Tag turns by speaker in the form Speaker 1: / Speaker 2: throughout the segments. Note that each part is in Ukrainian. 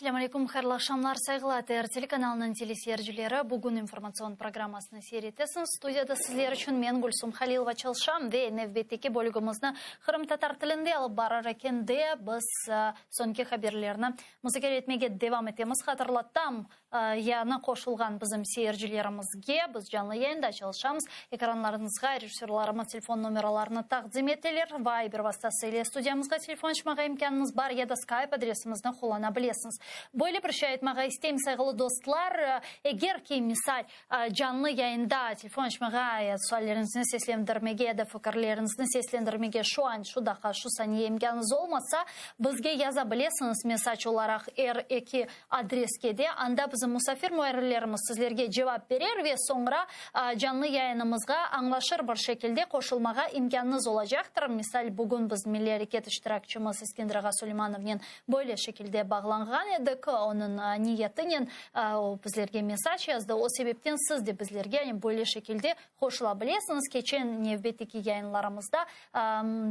Speaker 1: Assalamu alaikum, xayrlı akşamlar, saygılar. TR телеканалының телесерджілері бүгін информацион программасына серетесін. Студияда сіздер үшін мен Гүлсум Халилова Чалшам ве невбеттеке бөлігімізді Қырым татар тілінде алып барар екенде біз сонки хаберлеріні музыкер етмеге девам етеміз. Хатырлаттам, яны қошылған бізім серджілерімізге біз жанлы яйында Чалшамыз. Экранларыңызға режиссерларымыз телефон номераларыны тақдим етелер. Вайбер вастасыйлы студиямызға телефон шмаға имканымыз бар, яда скайп адресімізді қолана білесіңіз. Бойлы прощает маға істейм сайғылы достлар. Егер кей мисал жанлы яйында телефон шмаға суалеріңізді сеслендірмеге, да фікірлеріңізді сеслендірмеге шуан, шудақа, шусани емканыз олмаса, бізге яза білесіңіз месач оларақ R2 адрескеде. Анда біздің мұсафир муайрлеріміз сізлерге жауап берер ве соңыра жанлы яйынымызға аңлашыр бір шекілде қошылмаға имканыңыз олажақтыр. Мисал, бүгін біз милли әрекет іштіракчымыз Искендір Аға Сулеймановнен бойлы шекілде бағланған едік. Оның ниетінен біздерге месач язды. О себептен сіз де біздерге бойлы шекілде қошыла білесіңіз. Кечен невбеттекі яйынларымызда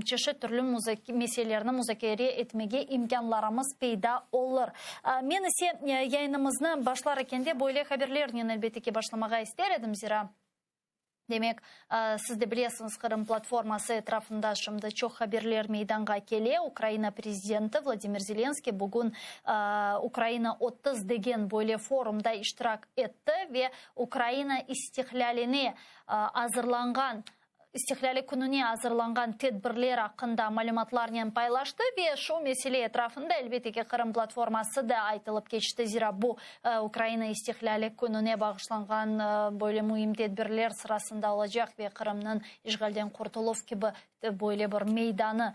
Speaker 1: чеші түрлі меселеріні музакере етмеге имканларымыз пейда олыр. Мен ісе яйынымызны башлар екенде бойлы хаберлерінен әлбеттеке башламаға істер едім зира. Демек, сізді білесіңіз, Қырым платформасы трафында шымды чоқ хаберлер мейданға келе. Украина президенті Владимир Зеленский бүгін Украина 30 деген бойлы форумда иштирак етті ве Украина истихляліне азырланған истихлялі күніне азырланған тедбірлер ақында малюматларнен пайлашты ве шоу меселе етрафында әлбетеке Қырым платформасы да айтылып кечті зира бұл Украина истихлялі күніне бағышланған бойлы мұйым тедбірлер сырасында олажақ ве Қырымның ишгалден құртылов кебі бойлы бір мейданы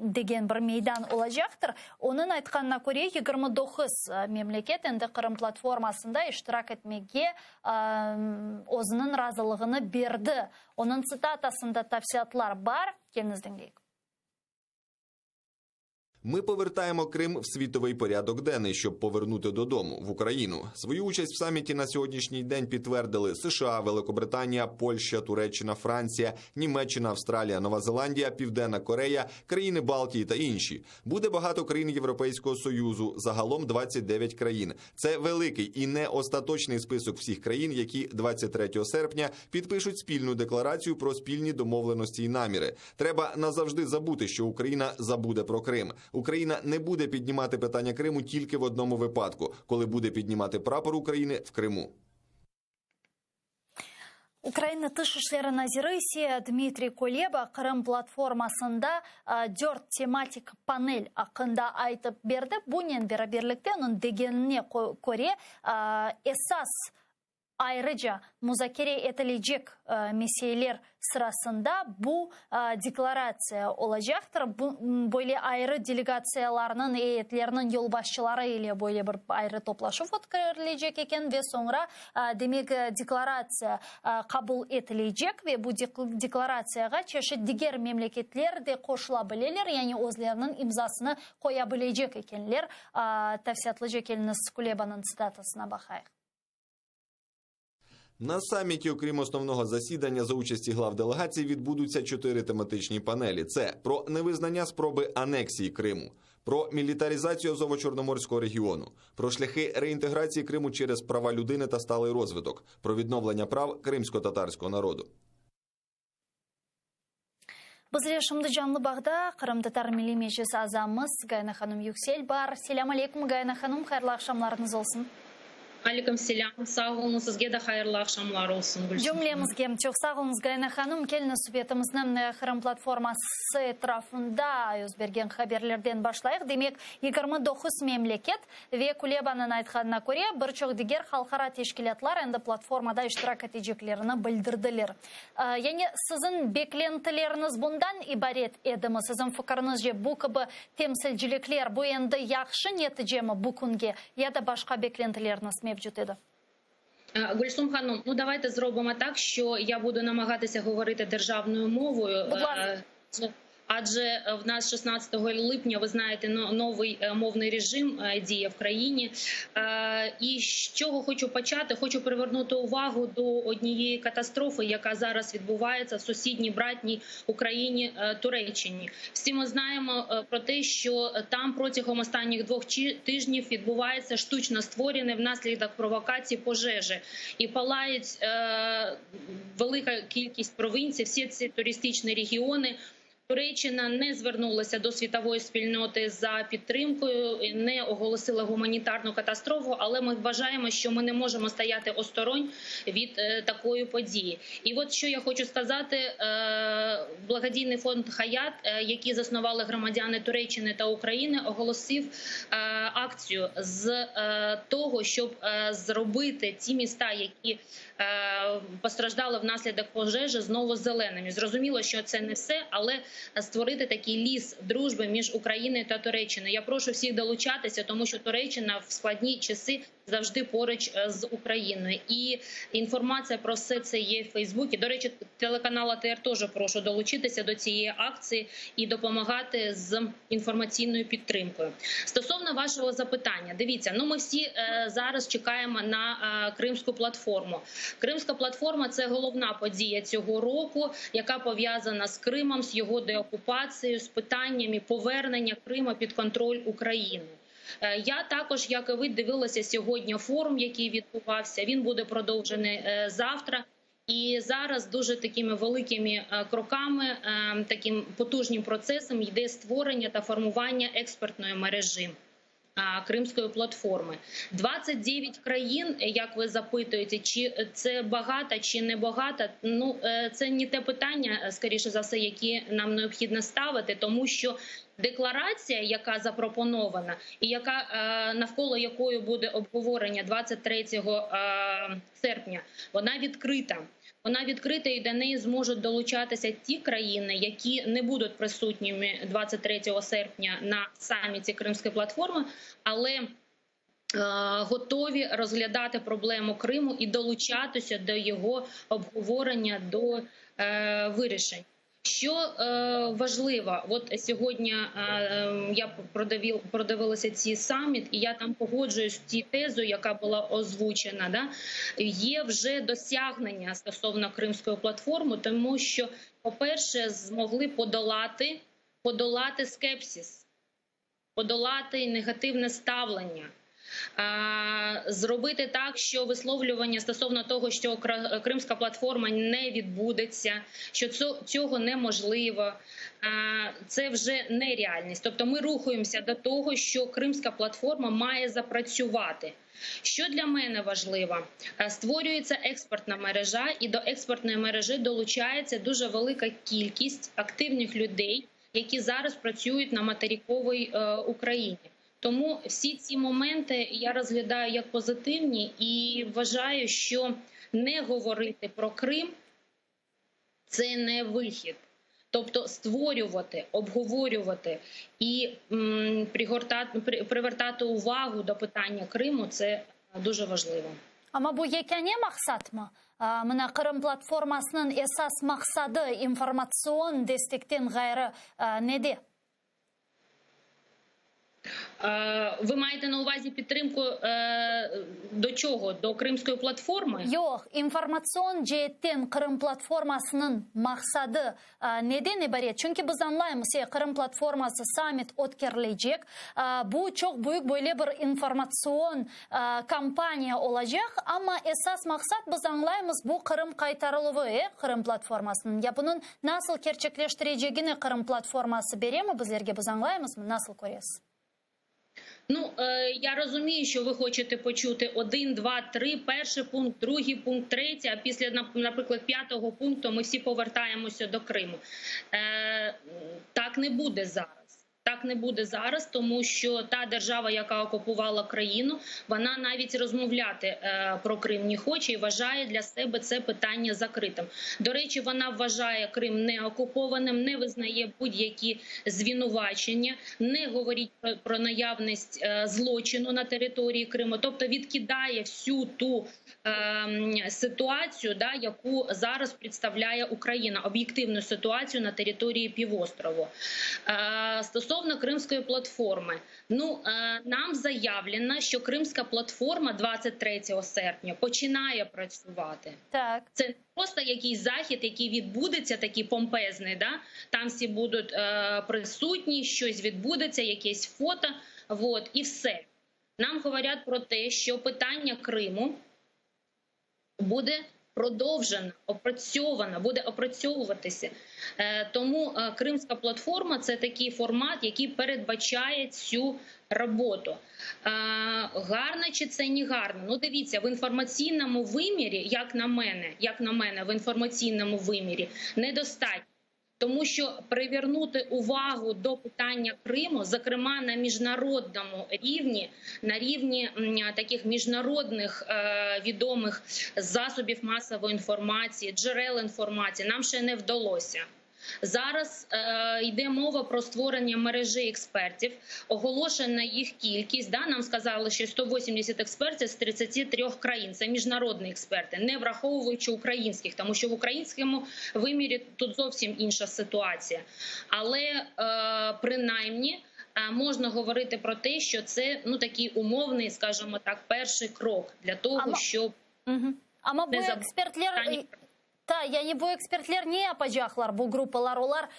Speaker 1: деген бір мейдан олажақтыр. Оның айтқанына көре 29 мемлекет енді Қырым платформасында иштирак етмеге өзінің разылығыны берді. Оның цитатасында тавсиятлар бар, келіңіздің дейік.
Speaker 2: Ми повертаємо Крим в світовий порядок денний, щоб повернути додому, в Україну. Свою участь в саміті на сьогоднішній день підтвердили США, Великобританія, Польща, Туреччина, Франція, Німеччина, Австралія, Нова Зеландія, Південна Корея, країни Балтії та інші. Буде багато країн Європейського Союзу, загалом 29 країн. Це великий і не остаточний список всіх країн, які 23 серпня підпишуть спільну декларацію про спільні домовленості і наміри. Треба назавжди забути, що Україна забуде про Крим. Україна не буде піднімати питання Криму тільки в одному випадку, коли буде піднімати прапор України в Криму.
Speaker 1: Украина тыш ишлері назирыси Дмитрий Кулеба Қырым платформасында 4 тематик панель ақында айтып берді. Бұнен бераберлікте оның дегеніне көре эсас айрыжа музакере етілейджек меселер сырасында бұл декларация олажақтыр. Бойлы айры делегацияларының етлерінің елбасшылары или бойлы бір айры топлашу фоткерлейджек екен ве соңыра демек декларация қабыл етілейджек ве бұл декларацияға чеші дигер мемлекетлер де қошыла білелер, яғни өзлерінің имзасыны қоя білейджек екенлер. Тавсиятлы жекелініс Кулебаның статусына бақайық.
Speaker 2: На саміті, окрім основного засідання, за участі глав делегацій відбудуться 4 тематичні панелі. Це про невизнання спроби анексії Криму, про мілітаризацію Азово-Чорноморського регіону, про шляхи реінтеграції Криму через права людини та сталий розвиток, про відновлення прав кримсько-татарського народу.
Speaker 1: Бізле шымды жанлы бағда Қырым татар милли межлisi азамыз Гайна ханым Юксель бар. Селям алейкум, Гайна ханым, хайырлы ақшамларыңыз олсын.
Speaker 3: Алейкум селям, сау болыңыз, сізге де хайырлы ақшамлар олсын.
Speaker 1: Жүмлемізге, чоқ сау болыңыз, Гайна ханым, келіні субетіміздің Қырым платформасы трафында өзберген хаберлерден башлайық. Демек, 29 мемлекет ве Кулебаның айтқанына көре, бір чоқ дегер халқара тешкілетлар әнді платформада іштирак етежеклеріні білдірділер. Яғни, сізін беклентілеріңіз бұндан ибарет едімі, сізін фықырыңыз же бұл кібі темсілжіліклер, бұл енді яқшы неті жемі бұл күнге, яда башқа беклентілеріңіз мевджут еді?
Speaker 3: Гульсум ханом, ну давайте зробимо так, що я буду намагатися говорити державною мовою. адже в нас 16 липня, ви знаєте, новий мовний режим діє в країні. І з чого хочу почати? Хочу привернути увагу до однієї катастрофи, яка зараз відбувається в сусідній братній Україні Туреччині. Всі ми знаємо про те, що там протягом останніх 2 тижнів відбувається штучно створене внаслідок провокацій пожежі. І палають велика кількість провінцій, всі ці туристичні регіони. Туреччина не звернулася до світової спільноти за підтримкою, не оголосила гуманітарну катастрофу, але ми вважаємо, що ми не можемо стояти осторонь від такої події. І от що я хочу сказати, благодійний фонд «Хаят», який заснували громадяни Туреччини та України, оголосив акцію з того, щоб зробити ті міста, які постраждали внаслідок пожежі, знову зеленими. Зрозуміло, що це не все, але створити такий ліс дружби між Україною та Туреччиною. Я прошу всіх долучатися, тому що Туреччина в складні часи завжди поруч з Україною. І інформація про все це є в Фейсбуці. До речі, телеканал АТР теж прошу долучитися до цієї акції і допомагати з інформаційною підтримкою. Стосовно вашого запитання, дивіться, ми всі зараз чекаємо на Кримську платформу. Кримська платформа – це головна подія цього року, яка пов'язана з Кримом, з його деокупацією, з питаннями повернення Криму під контроль України. Я також, як і ви, дивилася сьогодні форум, який відбувався. Він буде продовжений завтра. І зараз дуже такими великими кроками, таким потужним процесом йде створення та формування експертної мережі Кримської платформи. 29 країн, як ви запитуєте, чи це багато, чи не багато, це не те питання, скоріше за все, які нам необхідно ставити, тому що декларація, яка запропонована і яка навколо якої буде обговорення 23 серпня, вона відкрита. Вона відкрита, і до неї зможуть долучатися ті країни, які не будуть присутніми 23 серпня на саміті Кримської платформи, але готові розглядати проблему Криму і долучатися до його обговорення, до вирішень. Що важливо, от сьогодні я продивилася цей саміт, і я там погоджуюсь з тією тезою, яка була озвучена. Є вже досягнення стосовно Кримської платформи, тому що, по-перше, змогли подолати скепсис, подолати негативне ставлення. Зробити так, що висловлювання стосовно того, що Кримська платформа не відбудеться, що цього неможливо, це вже не реальність. Тобто ми рухаємося до того, що Кримська платформа має запрацювати. Що для мене важливо? Створюється експертна мережа, і до експертної мережі долучається дуже велика кількість активних людей, які зараз працюють на материковій Україні. Тому всі ці моменти я розглядаю як позитивні і вважаю, що не говорити про Крим – це не вихід. Тобто створювати, обговорювати і привертати увагу до питання Криму – це дуже важливо.
Speaker 1: Ama bu yekene maksat mı? Mına Kırım platformasının esas maksadı informasyon destekten gayrı nede?
Speaker 3: Ви маєте на увазі підтримку до чого? До Кримської платформи?
Speaker 1: Yok, informasyon cihetten Kırım platformasının maksadı neden ibaret? Çünkü biz anlayımız Kırım platforması summit ötkerilecek. Bu çok büyük böyle bir informasyon kampanya olacak ama esas maksat biz anlayımız bu Kırım kaytarılığı Kırım platformasının. Ya bunun nasıl gerçekleştireceğini Kırım platforması бере mi bizlerge biz anlayımız mı? Nasıl koyuyoruz?
Speaker 3: Я розумію, що ви хочете почути 1, 2, 3, перший пункт, другий пункт, третій, а після, наприклад, 5-го пункту ми всі повертаємося до Криму. Так не буде зараз. Так не буде зараз, тому що та держава, яка окупувала країну, вона навіть розмовляти про Крим не хоче і вважає для себе це питання закритим. До речі, вона вважає Крим неокупованим, не визнає будь-які звинувачення, не говорить про наявність злочину на території Криму, тобто відкидає всю ту ситуацію, яку зараз представляє Україна, об'єктивну ситуацію на території півострову. Стосовно Кримської платформи, нам заявлено, що Кримська платформа 23 серпня починає працювати.
Speaker 1: Так.
Speaker 3: Це не просто якийсь захід, який відбудеться, такий помпезний, там всі будуть присутні, щось відбудеться, якесь фото, і все. Нам говорять про те, що питання Криму буде продовжена, опрацьована, буде опрацьовуватися. Тому Кримська платформа – це такий формат, який передбачає цю роботу. Гарно чи це не гарно? Дивіться, в інформаційному вимірі, як на мене, в інформаційному вимірі недостатньо. Тому що привернути увагу до питання Криму, зокрема на міжнародному рівні, на рівні таких міжнародних відомих засобів масової інформації, джерел інформації, нам ще не вдалося. Зараз йде мова про створення мережі експертів, оголошена їх кількість. Нам сказали, що 180 експертів з 33 країн. Це міжнародні експерти, не враховуючи українських, тому що в українському вимірі тут зовсім інша ситуація. Але принаймні можна говорити про те, що це такий умовний, скажімо так, перший крок для того, щоб не забути.
Speaker 1: Та, яни бу экспертлер не апажахлар, бу группалар олар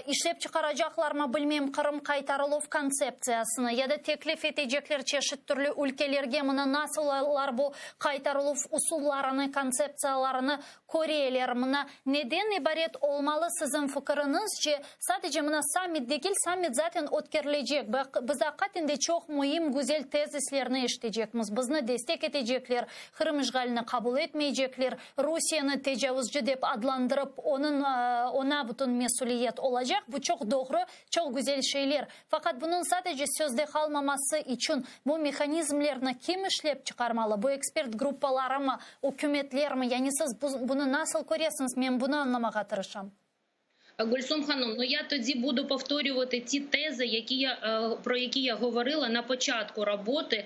Speaker 1: ишлеп чыгарajахлар ма билмем Кырым кайтарылуу концепциясына я да теклиф этежеклер чешит түрлүү өлкелерге мына насылар бу кайтарылуу усулларыны концепцияларыны көрелер мына неден ибарет олмалы сиздин фикриңизче садыже мына саммит затен өткөрүлөжөк биз акатинде чоң муим гүзел тезислерни эштежекмиз бизни дестек этежеклер Кырым ишгалini кабыл этмейжеклер Русияны тежавуз деп adlandırıp ona bütün mesuliyet olacak. Bu çok doğru, çok güzel şeyler. Fakat bunun sadece sözde kalmaması için bu mekanizmlerini kim işlep çıkarmalı? Bu ekspert gruppaları mı, hükümetler mi? Yani siz bunu nasıl görüyorsunuz? Ben bunu anlamaya tırışam.
Speaker 3: Гульсум Ханом, я тоді буду повторювати ті тези, про які я говорила на початку роботи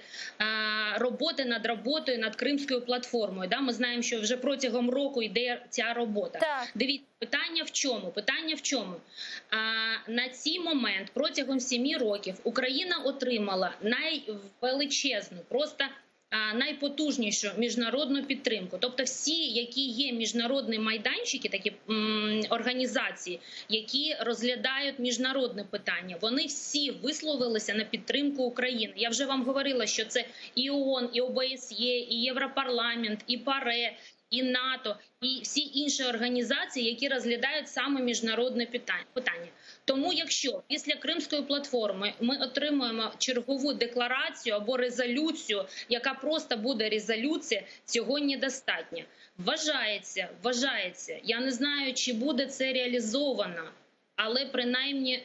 Speaker 3: над роботою над Кримською платформою. Ми знаємо, що вже протягом року йде ця робота.
Speaker 1: Так.
Speaker 3: Дивіться, питання в чому? На цей момент, протягом 7 років, Україна отримала найвеличезну, просто найпотужнішу міжнародну підтримку. Тобто всі, які є міжнародні майданчики, такі організації, які розглядають міжнародне питання, вони всі висловилися на підтримку України. Я вже вам говорила, що це і ООН, і ОБСЄ, і Європарламент, і ПАРЕ, і НАТО, і всі інші організації, які розглядають саме міжнародне питання. Тому якщо після Кримської платформи ми отримуємо чергову декларацію або резолюцію, яка просто буде резолюція, цього недостатньо. Вважається, я не знаю, чи буде це реалізовано, але принаймні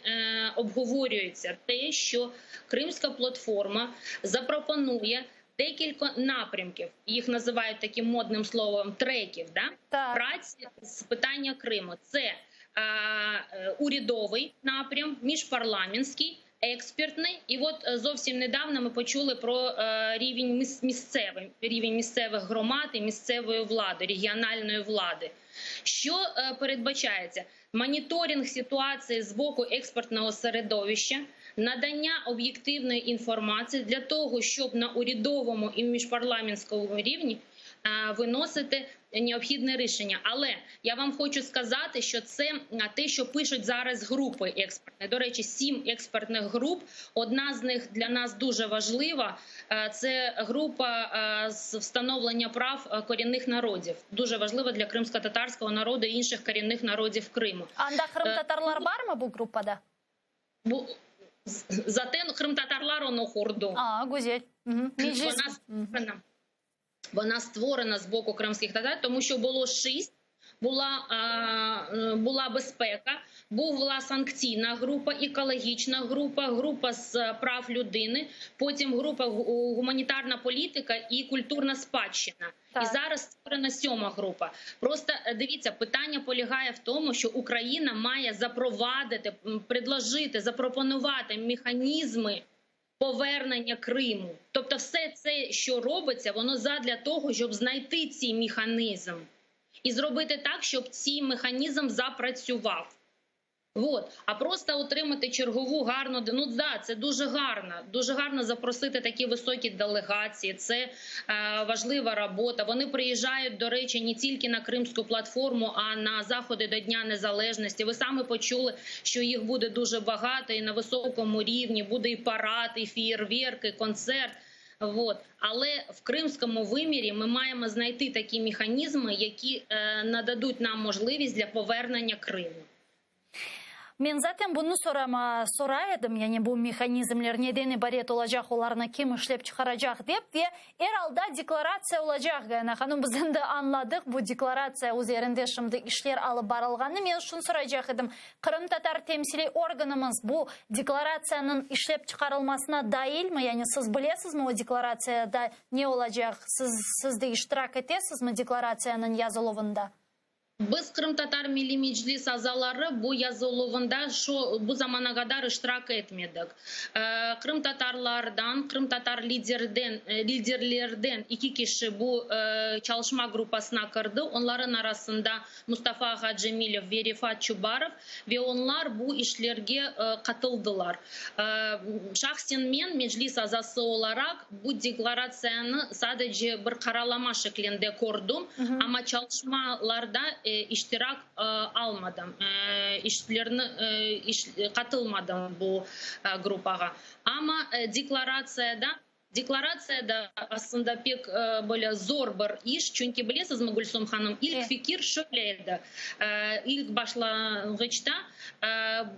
Speaker 3: обговорюється те, що Кримська платформа запропонує декілька напрямків, їх називають таким модним словом треків, праці з питання Криму. Це урядовий напрям, міжпарламентський, експертний. І зовсім недавно ми почули про рівень місцевих громад і місцевої влади, регіональної влади. Що передбачається? Моніторинг ситуації з боку експертного середовища, надання об'єктивної інформації для того, щоб на урядовому і міжпарламентському рівні виносити необхідне рішення. Але я вам хочу сказати, що це те, що пишуть зараз групи експертні. До речі, 7 експертних груп. Одна з них для нас дуже важлива. Це група з встановлення прав корінних народів. Дуже важлива для кримсько-татарського народу і інших корінних народів Криму.
Speaker 1: Анда Крым-татарлар бар мı bu группада?
Speaker 3: Zaten Крым-татарлар onu kurdu.
Speaker 1: Güzel.
Speaker 3: Вона створена з боку кримських татар, тому що було 6 була безпека, була санкційна група, екологічна група, група з прав людини, потім група гуманітарна політика і культурна спадщина.
Speaker 1: Так.
Speaker 3: І зараз створена 7-ма група. Просто дивіться, питання полягає в тому, що Україна має запровадити, запропонувати механізми повернення Криму. Тобто все це, що робиться, воно задля того, щоб знайти цей механізм і зробити так, щоб цей механізм запрацював. А просто отримати чергову гарну, це дуже гарно запросити такі високі делегації, це важлива робота. Вони приїжджають, до речі, не тільки на Кримську платформу, а на заходи до Дня Незалежності. Ви самі почули, що їх буде дуже багато і на високому рівні, буде і парад, і феєрверк, і концерт. Але в кримському вимірі ми маємо знайти такі механізми, які нададуть нам можливість для повернення Криму.
Speaker 1: Мен zaten bunu soraydım, yani bu mexanizmler nedeni baret olacak, olarını kim işlep çıkaracak deyip ve herhalde deklarasiya olacak. Yani hanım bizden de anladık bu deklarasiya üzerinde şimdi işler alıp barılganı. Men şunu soracak edim. Kırım Tatar temsili organımız bu deklarasiyanın işlep çıkarılmasına dahil mi? Yani siz bilesiz mi o deklarasiyada ne olacak? Siz de iştirak etesiniz mi deklarasiyanın yazılımında?
Speaker 3: Biz Kırım Tatar Milli Meclis azaları bu yazılımında bu zamana kadar iştirak etmedik. Kırım Tatarlardan, Kırım Tatar liderlerden 2 kişi bu çalışma grupasına kirdi. Onların arasında Mustafa Hacemilov ve Rifat Çubarov ve onlar bu işlerge katıldılar. Şahsen men meclis azası olarak bu deklarasyonu sadece bir karalama şeklinde kurdum. Ama çalışmalarda iştirak almadım, katılmadım bu grupaya. Ama deklarasyada aslında pek böyle zor bir iş. Çünkü biliyorsunuz mu Gülsüm Hanım, ilk fikir şöyleydi. İlk başlangıçta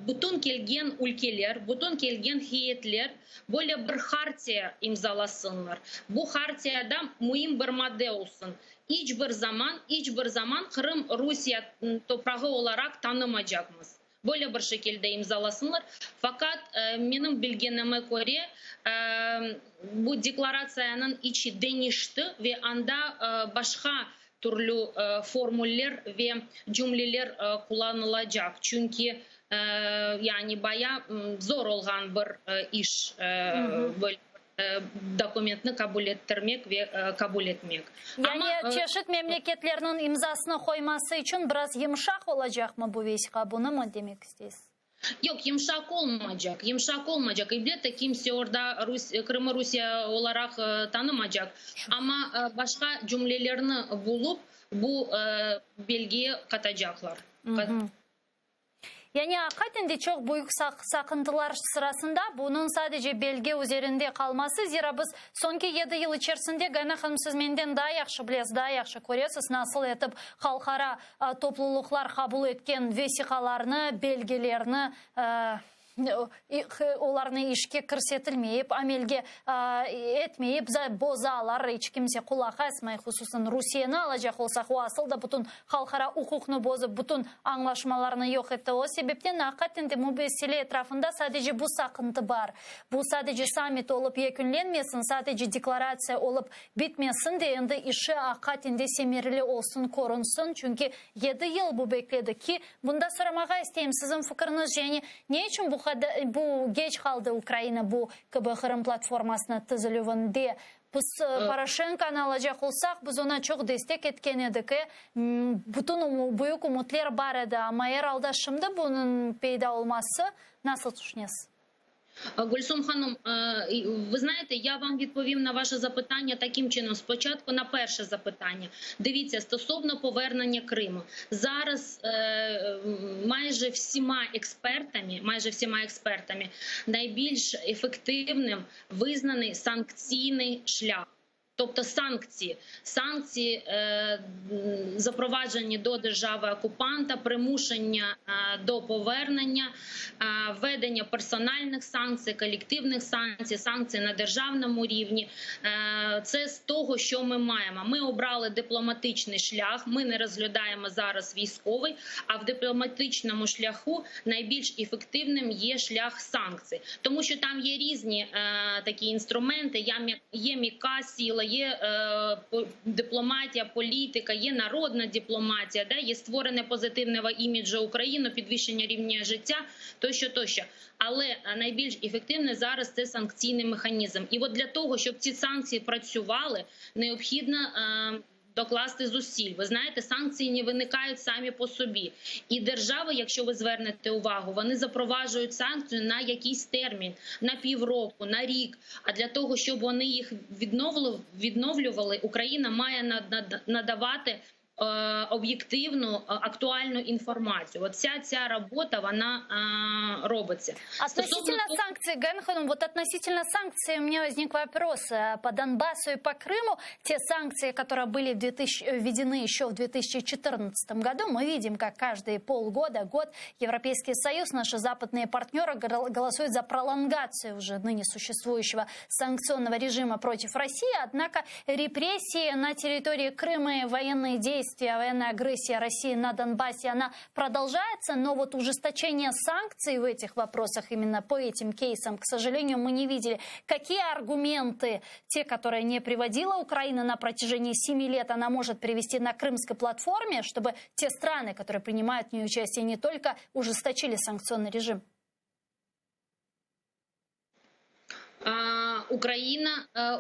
Speaker 3: bütün gelgen ülkeler, bütün gelgen heyetler böyle bir hartiya imzalasınlar. Bu hartiyada mühim bir madde olsun. Hiçbir zaman Kırım Rusya toprağı olarak tanımayacağımız. Böyle bir şekilde imzalasınlar. Fakat benim bilgime göre bu deklarasyonun içi değişti ve anda başka türlü formüller ve cümleler kullanılacak. Çünkü yani bayağı zor olan bir iş böyle dokumentni kabul ettirmek ve kabul etmek.
Speaker 1: Yani çeşit memleketlerinin imzasını koyması için biraz yumuşak olacak mı bu vesika? Bunu mu demek istiyorsun?
Speaker 3: Yok, yumuşak olmayacak. Yumuşak olmayacak. Elbette kimse orada Kırım'ı Rusya olarak tanımayacak. Ama başka cümlelerini bulup bu belgeye katacaklar.
Speaker 1: Yani hakikaten de çok büyük sakıntılar sırasında bunun sadece belge üzerinde kalması. Zira biz sonki 7 yıl içerisinde Gana Hanım siz menden daha yaxşı bilesiz, daha yaxşı görüyorsunuz. Nasıl etip halkara topluluklar kabul etken vesikalarını, belgelerini оларны ишке кірсетілмейіп, әмелге етмейіп, бозалар, еш кімсе құлақ әсмай, құсусын Русияны алажақ олсақ, асылда бұтын халқара ұқуқны бозып, бұтын аңлашмаларны йоқ етті. О себептен ақатынды мұбесілі етрафында сәдеже бұл сақынты бар. Бұл сәдеже саммит олып екінленмесін, сәдеже декларация олып бітмесін де, енді іші ақатынды семерлі олсын, корынсын. Чүнки 7 ел бұл бекледі ки, бұнда сұрамаға істейім сізін фікіріңіз, және не үшін bu geç kaldı Ukrayna bu Kırım platformasına tüzülüvünde. Biz Poroshenko'nu alacak olsak biz ona çok destek etken edik. Bütün büyük umutlar var idi ama herhalde şimdi bunun peyda olması nasıl düşünüyorsunuz?
Speaker 3: Гульсум Ханум, ви знаєте, я вам відповім на ваше запитання таким чином. Спочатку на перше запитання. Дивіться, стосовно повернення Криму. Зараз майже всіма експертами найбільш ефективним визнаний санкційний шлях. тобто санкції запроваджені до держави-окупанта, примушення до повернення, введення персональних санкцій, колективних санкцій, санкцій на державному рівні. Це з того, що ми маємо. Ми обрали дипломатичний шлях, ми не розглядаємо зараз військовий, а в дипломатичному шляху найбільш ефективним є шлях санкцій. Тому що там є різні такі інструменти, є м'яка сила, є дипломатія, політика, є народна дипломатія, є створене позитивного іміджу України, підвищення рівня життя, тощо. Але найбільш ефективне зараз це санкційний механізм. І от для того, щоб ці санкції працювали, необхідно докласти зусиль. Ви знаєте, санкції не виникають самі по собі. І держави, якщо ви звернете увагу, вони запроваджують санкції на якийсь термін, на півроку, на рік. А для того, щоб вони їх відновлювали, Україна має надавати об'єктивну, актуальну информацию. Вот вся ця робота, вона робиться.
Speaker 1: Относительно санкций, Генхану, вот относительно санкций у меня возник вопрос. По Донбассу и по Крыму, те санкции, которые были введены еще в 2014 году, мы видим, как каждые полгода, год Европейский Союз, наши западные партнеры голосуют за пролонгацию уже ныне существующего санкционного режима против России. Однако репрессии на территории Крыма и военные действия, военная агрессия России на Донбассе, она продолжается, но вот ужесточение санкций в этих вопросах, именно по этим кейсам, к сожалению, мы не видели. Какие аргументы, те, которые не приводила Украина на протяжении 7 лет, она может привести на Крымской платформе, чтобы те страны, которые принимают в ней участие, не только ужесточили санкционный режим?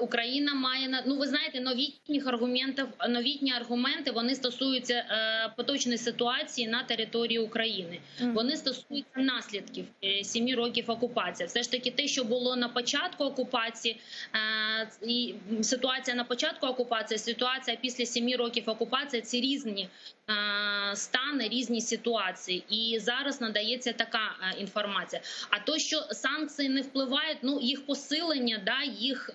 Speaker 3: Україна має, ви знаєте, новітні аргументи, вони стосуються поточної ситуації на території України. Вони стосуються наслідків 7 років окупації. Все ж таки те, що було на початку окупації, і ситуація на початку окупації, ситуація після 7 років окупації – це різні стани, різні ситуації. І зараз надається така інформація. А то, що санкції не впливають, їх посилення, їх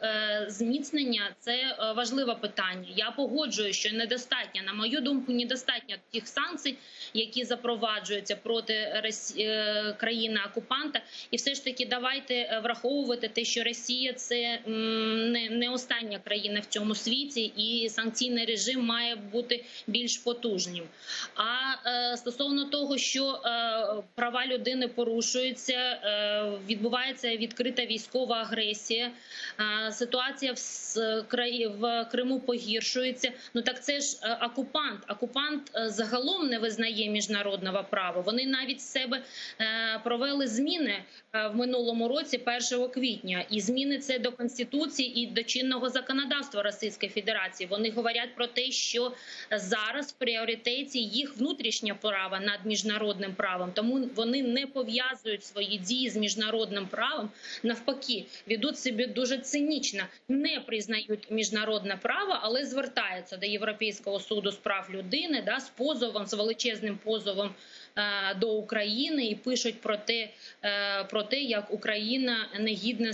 Speaker 3: зміцнення – це важливе питання. Я погоджую, що недостатньо, на мою думку, недостатньо тих санкцій, які запроваджуються проти країни-окупанта. І все ж таки давайте враховувати те, що Росія – це не остання країна в цьому світі, і санкційний режим має бути більш потужним. А стосовно того, що права людини порушуються, відбувається відкрита військова агресія, ситуація в Криму погіршується, так це ж окупант. Окупант загалом не визнає міжнародного права. Вони навіть з себе провели зміни в минулому році, 1 квітня. І зміни це до Конституції і до чинного законодавства Російської Федерації. Вони говорять про те, що зараз в пріоритеті їх внутрішнє право над міжнародним правом. Тому вони не пов'язують свої дії з міжнародним правом. Навпаки, ведуть себе дуже цинічно, не признають міжнародне право, але звертаються до Європейського суду з прав людини, з позовом, з величезним позовом до України і пишуть про те, як Україна негідно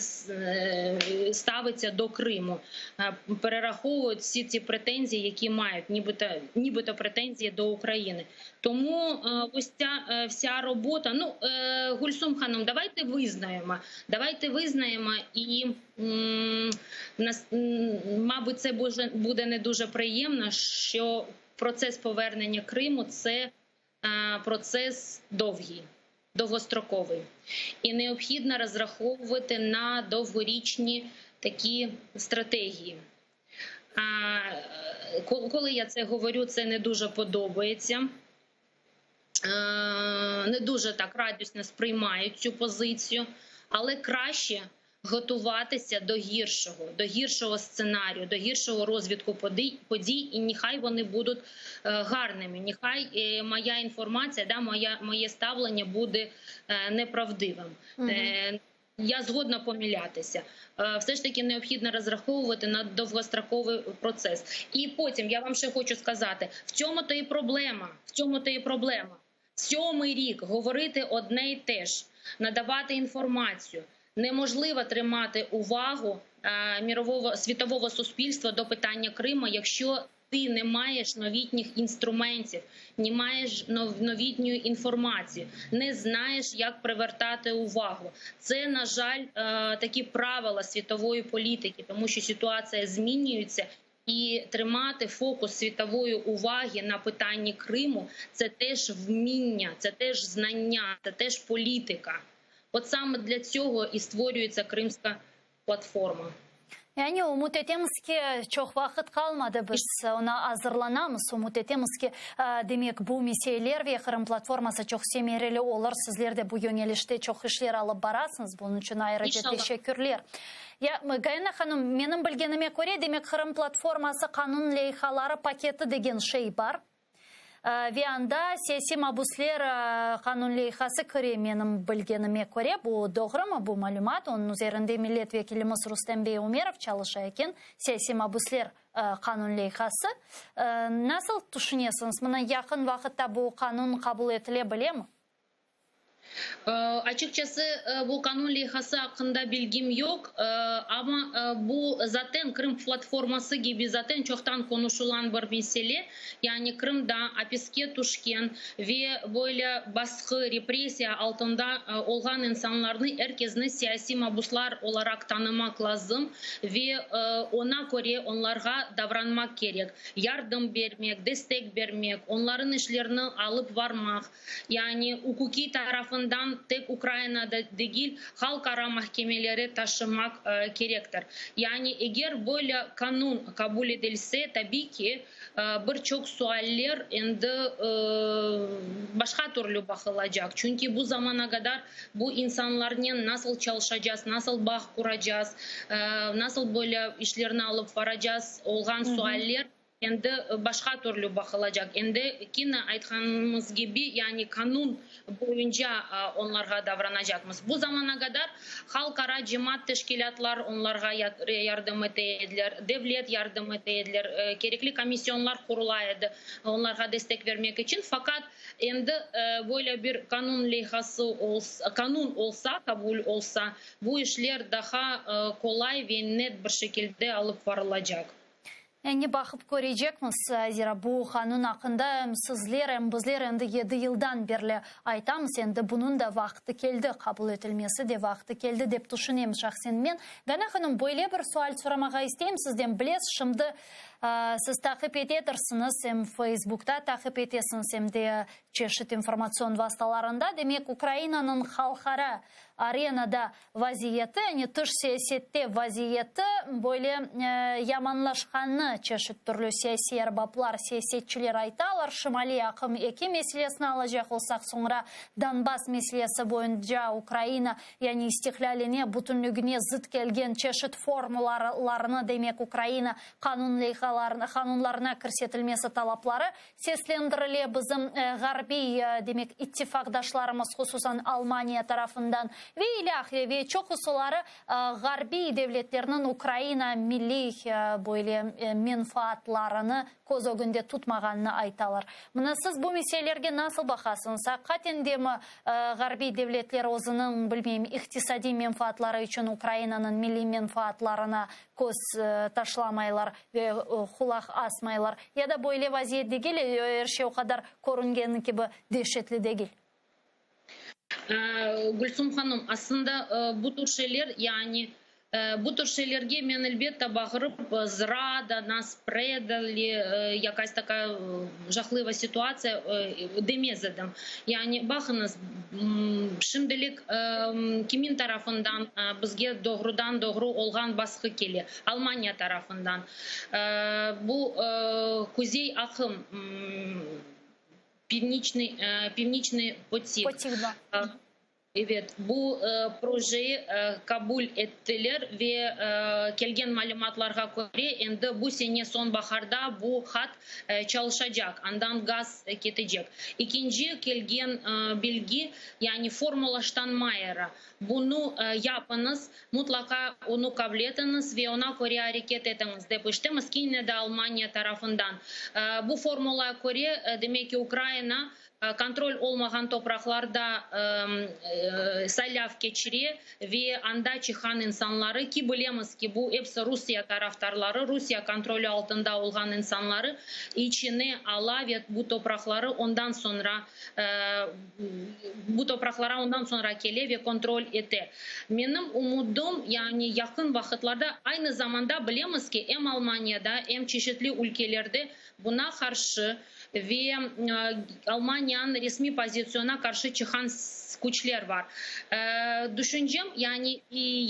Speaker 3: ставиться до Криму. Перераховують всі ці претензії, які мають, нібито претензії до України. Тому ось ця вся робота, Гульсум Ханом, давайте визнаємо і, мабуть, це буде не дуже приємно, що процес повернення Криму – це процес довгостроковий. І необхідно розраховувати на довгорічні такі стратегії. Коли я це говорю, це не дуже подобається. Не дуже так радісно сприймають цю позицію, але краще готуватися до гіршого сценарію, до гіршого розвитку подій, і нехай вони будуть гарними, нехай моя інформація, моє ставлення буде неправдивим. Я згодна помилятися. Все ж таки необхідно розраховувати на довгостроковий процес. І потім, я вам ще хочу сказати, в цьому-то і проблема. 7-й рік говорити одне й те ж, надавати інформацію. Неможливо тримати увагу світового суспільства до питання Криму, якщо ти не маєш новітніх інструментів, не маєш новітньої інформації, не знаєш, як привертати увагу. Це, на жаль, такі правила світової політики, тому що ситуація змінюється. І тримати фокус світової уваги на питанні Криму – це теж вміння, це теж знання, це теж політика. От саме для цього і створюється Кримська платформа.
Speaker 1: Yani umut etemiz ki çok vakit kalmadı, biz ona hazırlanamız. Umut etemiz ki demek bu meseleler ve Kırım platforması çok semereli olur. Sizler de bu yönelişte çok işler alıp barasınız. Bunun için ayrıca teşekkürler. Ya Gayna Hanım, benim bilgenime göre demek Kırım platforması kanun leyhaları paketi degen şey var. Ve anda siyasi mabuslar kanun leyhası kırı benim bilgenime göre. Bu doğru mu bu malumat? Onun üzerinde milletvekilimiz Rustem Bey Umerov çalışırken siyasi mabuslar kanun leyhası. Nasıl düşünüyorsunuz? Buna yakın vakitte bu kanun kabul edilebilir mi?
Speaker 3: Açıkçası bu kanun lehası hakkında bilgim yok ama bu zaten Kırım platforması gibi zaten çoktan konuşulan bir mesele. Yani Kırım'da hapiske düşken ve böyle baskı, represiya altında olan insanları herkesini siyasi mabuslar olarak tanımak lazım ve ona göre onlara davranmak gerek. Yardım vermek, destek vermek, onların işlerini alıp varmak, yani hukuki tarafından tek Ukrayna'da değil halkara mahkemelere taşımak gerektir. Yani eğer böyle kanun kabul edilse tabii ki birçok sualler başka türlü bakılacak. Çünkü bu zamana kadar bu insanların nasıl çalışacağız, nasıl bağ kuracağız, nasıl böyle işlerini alıp varacağız olan sualler endi başka türlü bakılacak. Endi yine aytkanımız gibi yani kanun boyunca onlara davranacakmız. Bu zamana kadar halkara cemaat teşkilatlar onlara yardım ettiler, devlet yardım ettiler, gerekli komisyonlar kurulaydı onlara destek vermek için. Fakat endi böyle bir kanun lehası olsa, kanun olsa, kabul olsa bu işler daha kolay ve net bir şekilde alıp varılacak.
Speaker 1: Yani bakıp görecekmiz zira bu kanun hakkında sizler bizler endi 7 yıldan beri aytamız endi bunun da vakti geldi kabul edilmesi de vakti geldi dep düşünüyorum şahsen men. Gana hanım böyle bir sual soramağa isteyim sizden bilesiz şimdi siz takip edersiniz hem Facebook'ta takip edersiniz hem de çeşitli informasyon vasıtalarında demek Ukrayna'nın halkara arenada vaziyeti, yani dış siyasette vaziyeti böyle yamanlaşkanı çeşit türlü siyasi erbaplar, siyasetçiler aytalar. Şimali akım 2 meselesini alacak olsak sonra Donbas meselesi boyunca Ukrayna yani istiklaline, bütünlüğüne zıt gelgen çeşit formlarını demek Ukrayna kanunlarına kirsetilmesi talapları seslendirile bizim garbi demek ittifakdaşlarımız hususan Almanya tarafından ve ilahi ve çok hususları garbi devletlerinin Ukrayna milli böyle menfaatlarını koz önünde tutmağını aytalar. Buna siz bu meselelerge nasıl bakasınız? Hakikaten de mi garbi devletler özünün bilmeyim iktisadi menfaatları için Ukrayna'nın milli menfaatlarına koz taşlamaylar ve kulak asmaylar ya da böyle vaziyette değil her şey o kadar korungen gibi dehşetli değil.
Speaker 3: Gülsüm Hanım aslında bu tür şeyler yani bu tür şeylerge men elbette bağırıp zrada, nas predali, якась така жахлива ситуация demez edim. Yani bakınız şimdilik kimin tarafından bizge doğrudan doğru olgan baskı geliyor? Almanya tarafından. Bu Kuzey Akım Північний потік. Evet, bu projeyi kabul ettiler ve gelgen malumatlarga göre endi bu sene sonbaharda bu hat çalışacak, andan gaz ketecek. İkinci gelgen bilgi yani Formula Steinmeier'a bunu yapınız, mutlaka onu kabul etiniz ve ona göre hareket ediniz demiştimiz ki yine de Almanya tarafından. Bu formula göre demek ki Ukrayna kontrol olmayan topraklarda saylav geçiriyor ve anda çıkan insanları ki bilemiz ki bu hepsi Rusya taraftarları, Rusya kontrolü altında olan insanları içine ala ve bu toprakları ondan sonra geliyor ve kontrol etti. Benim umudum yani yakın vakitlerde aynı zamanda bilemiz ki hem Almanya'da hem çeşitli ülkelerde buna karşı ve Almanya'nın resmi pozisyona karşı çıkan güçler var. Düşüncem yani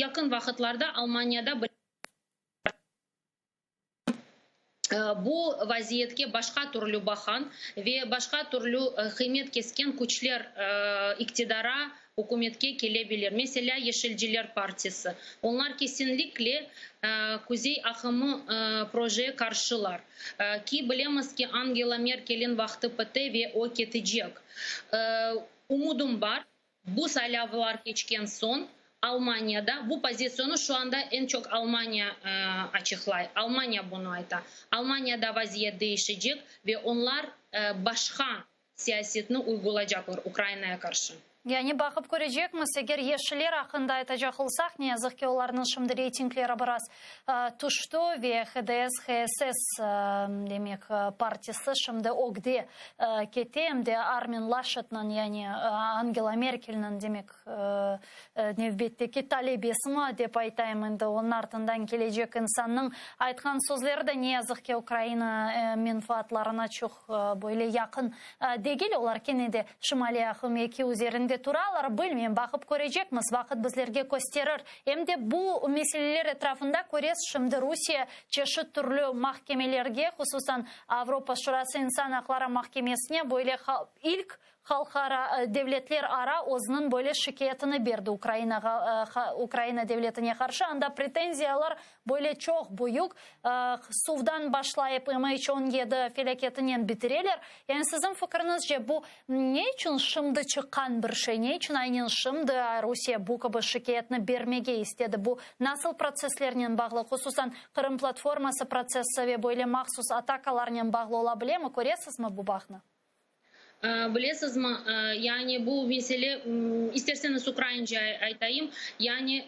Speaker 3: yakın vakitlerde Almanya'da bu vaziyetke başka türlü bakan ve başka türlü kıymet kesken güçler iktidara, hükümetke gelebilir. Mesela Yeşilciler Partisi. Onlar kesinlikle Kuzey akımı projeye karşılar. Ki bilemiz ki Angela Merkel'in vakti bitti ve o gidecek. Umudum var. Bu saylavlar geçken son Almanya'da bu pozisyonu şu anda en çok Almanya açıklay. Almanya bunu ayta. Almanya'da vaziyet değişecek ve onlar başka siyasetini uygulayacaklar Ukrayna'ya karşı.
Speaker 1: Yani bakıp görecekmiz, eğer Yeşiller hakkında aytacak olsak, ne yazık ki onların şimdi reytingleri biraz düştü ve HDS, HSS demek partisi şimdi ogde keti, hem de Armin Laschet'nin yani Angela Merkel'nin demek nevbetteki talebesini dep aytayım, endi onun ardından gelecek insanın aytkan sözleri de ne yazık ki Ukrayna menfaatlarına çok böyle yakın değil. Olar kene de Şimali Akımeki üzerinde turalar bilmeyen bakıp görecekmiz. Vakit bizlerge gösterir. Hem de bu meseleler etrafında görez şimdi Rusya çeşit türlü mahkemelerge, hususan Avrupa Şurası İnsan Hakları Mahkemesi'ne böyle ilk halkara devletler ara özünün böyle şikayetini berdi Ukrayna devletine karşı. Anda pretenziyalar böyle çok büyük. Suvdan başlayıp MH17 felaketinden bitirirler. Yani sizin fikrinizce bu ne için şimdi çıkan bir şey? Ne için aynen şimdi Rusya bu gibi şikayetini bermege istedi? Bu nasıl proseslerle bağlı? Hususan Kırım platforması prosesi ve böyle mahsus atakalarla bağlı olabilir mi? Görüyorsunuz mu bu bağını?
Speaker 3: Bilesiniz mi? Yani bu mesele isterseniz Українською айтаїм. Yani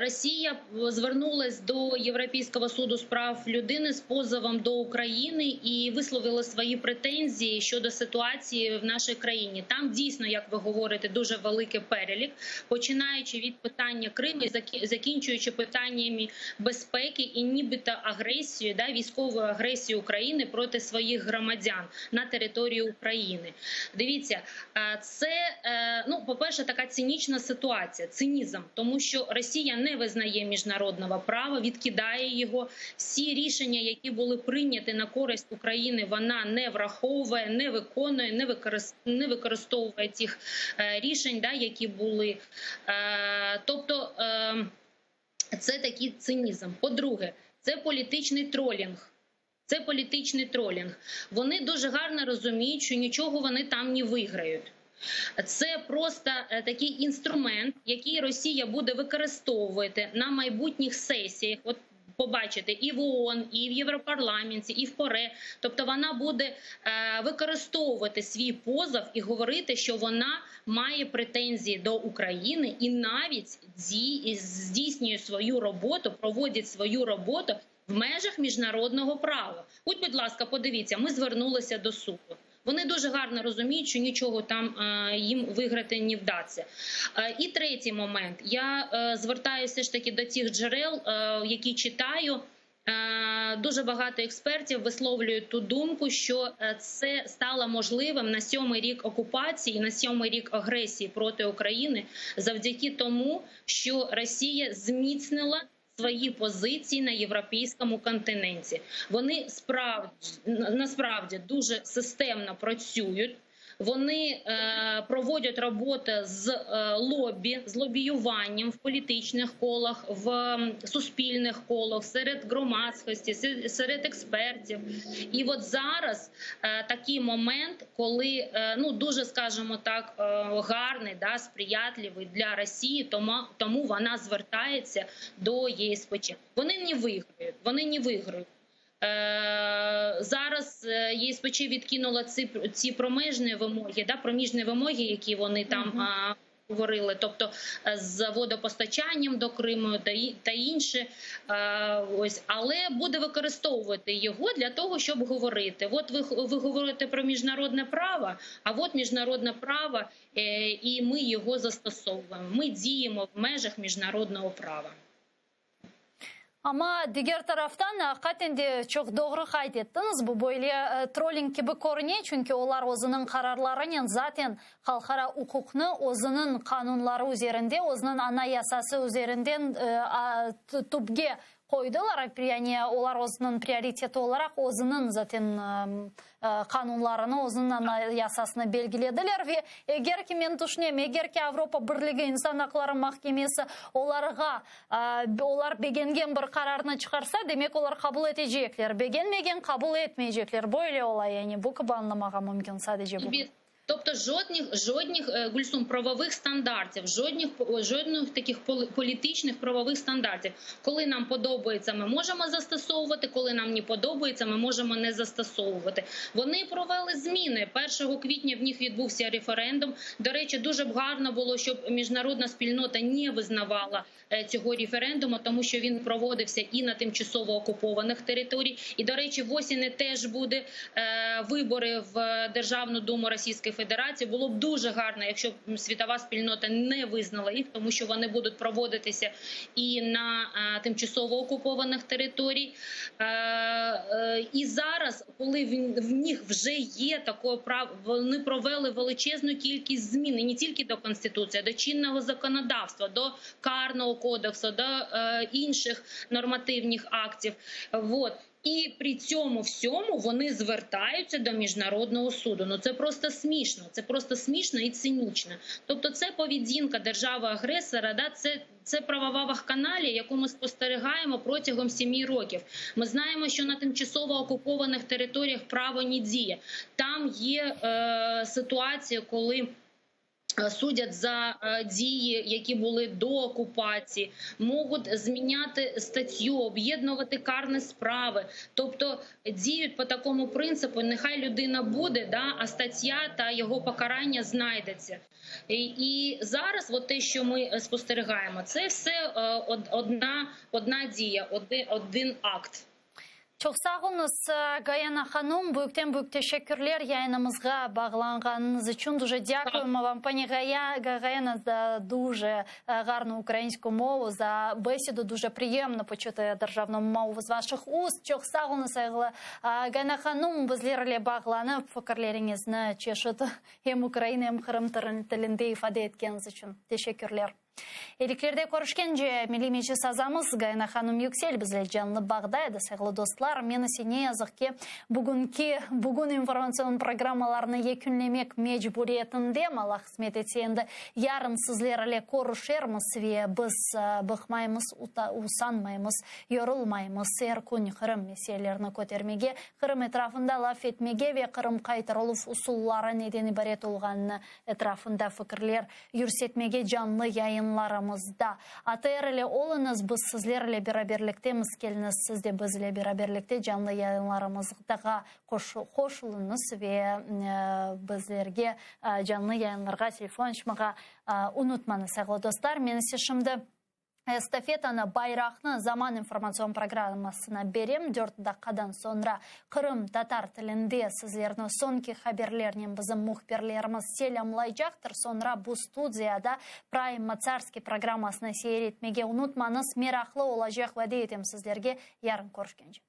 Speaker 3: Росія звернулась до Європейського суду з прав людини з позовом до України і висловила свої претензії щодо ситуації в нашій країні. Там дійсно, як ви говорите, дуже великий перелік, починаючи від питання Криму і закінчуючи питаннями безпеки і нібито агресію, військовою агресією України проти своїх громадян на території України. Дивіться, це, ну, по-перше, така цинічна ситуація, цинізм, тому що Росія не визнає міжнародного права, відкидає його. Всі рішення, які були прийняті на користь України, вона не враховує, не виконує, не використовує тих рішень, які були. Тобто, це такий цинізм. По-друге, це політичний тролінг. Це політичний тролінг. Вони дуже гарно розуміють, що нічого вони там не виграють. Це просто такий інструмент, який Росія буде використовувати на майбутніх сесіях. От побачите, і в ООН, і в Європарламенті, і в ПОРЕ. Тобто вона буде використовувати свій позов і говорити, що вона має претензії до України і навіть здійснює свою роботу, проводить свою роботу в межах міжнародного права. От, будь ласка, подивіться, ми звернулися до суду. Вони дуже гарно розуміють, що нічого там їм виграти не вдасться. І третій момент. Я звертаюся ж таки до тих джерел, які читаю. Дуже багато експертів висловлюють ту думку, що це стало можливим на 7-й рік окупації, на 7-й рік агресії проти України завдяки тому, що Росія зміцнила свої позиції на європейському континенті. Вони насправді дуже системно працюють. Вони проводять роботу з лобі, з лобіюванням в політичних колах, в суспільних колах, серед громадськості, серед експертів. І от зараз такий момент, коли, ну, дуже, скажімо так, гарний, да, сприятливий для Росії, тому вона звертається до ЄСПЧ. Вони не виграють. Зараз ЄСПЧ відкинула ці проміжні вимоги, які вони там говорили, тобто з водопостачанням до Криму та інше. Ось, але буде використовувати його для того, щоб говорити. От ви говорите про міжнародне право, а от міжнародне право, і ми його застосовуємо. Ми діємо в межах міжнародного права.
Speaker 1: Ama diğer taraftan hakikaten de çok doğru kaydettiniz. Bu böyle trolling gibi görünüyor. Çünkü onlar özünün kararlarının zaten halkara hukukunu özünün kanunları üzerinde, özünün anayasası üzerinden tüpge koydular. Yani onlar özünün prioriteti olarak özünün zaten kanunlarını, özünün anayasasını belgilediler ve eğer ki men düşünüyorum, eğer ki Avrupa Birliği İnsan Hakları Mahkemesi onlar beğengen bir kararını çıkarsa demek onlar kabul edecekler. Beğenmegen kabul etmeyecekler. Böyle olay yani. Bu gibi anlamağa mümkün sadece bu.
Speaker 3: Тобто жодних Гульсум, правових стандартів, жодних таких політичних правових стандартів. Коли нам подобається, ми можемо застосовувати, коли нам не подобається, ми можемо не застосовувати. Вони провели зміни. 1 квітня в них відбувся референдум. До речі, дуже б гарно було, щоб міжнародна спільнота не визнавала цього референдуму, тому що він проводився і на тимчасово окупованих територіях. І, до речі, восени теж буде вибори в Державну Думу Російської Федерації. Було б дуже гарно, якщо б світова спільнота не визнала їх, тому що вони будуть проводитися і на тимчасово окупованих територіях. І зараз, коли в них вже є таке право, вони провели величезну кількість змін, і не тільки до Конституції, а до чинного законодавства, до Карного кодексу, до інших нормативних актів. Вот. І при цьому всьому вони звертаються до Міжнародного суду. Ну це просто смішно і цинічно. Тобто це поведінка держави-агресора, да, це правова вакханалія, яку ми спостерігаємо протягом 7 років. Ми знаємо, що на тимчасово окупованих територіях право не діє. Там є ситуація, коли судять за дії, які були до окупації, можуть зміняти статтю, об'єднувати карні справи. Тобто діють по такому принципу, нехай людина буде, да, а стаття та його покарання знайдеться. І зараз от те, що ми спостерігаємо, це все одна дія, один акт.
Speaker 1: Çok sağ olunuz Gayana Hanım. Büyük teşekkürler yayınımızga bağlanğanınız için. Дуже дякуємо вам, пані Гаяна, за дуже гарну українську мову, за бесіду. Дуже приємно почути державну мову з ваших уст. Çok sağ olunuz Gayana Hanım. Bizlerle bağlanıp fikirlerinizni çeşit hem Ukrayna hem Kırım tilinde ifade ettiğiniz için. Teşekkürler. Eliklerde görüşkence Milli Meclis Azamız Gayana Hanım Yüksel bizle canlı bağdaydı. Sevgili dostlar, meni ne yazık ki bugün informasyon programmalarını yekünlemek mecburiyetindeyim. Allah kısmet etse endi yarın sizlerle görüşürüz ve biz bıkmayımız, usanmayımız, yorulmayımız. Her gün Kırım meselelerini kötermege, Kırım etrafında laf etmege ve Kırım kaytarılıp usulları neden ibaret olğanını etrafında fikirler yürütmege canlı yayınlarımızda. ATR ile olunuz, biz sizlerle beraberliktemiz, keliniz siz de bizle beraberlikte canlı yayınlarımızda koşulunuz ve bizlerge canlı yayınlarga telefon açmağa unutmanız sevgili dostlar. Men size şimdi estafetаны bayraqni Zaman informasyon programmasına berem. 4 dakikadan sonra Kırım Tatar tilinde sizlerni sonki haberlerinin bizim muhbirlerimiz selamlayacaktır. Sonra bu studiyada Prime Matsarski programmasını seyretmege unutmanız. Meraklı olacak vade etem sizlerge yarın görüşkence.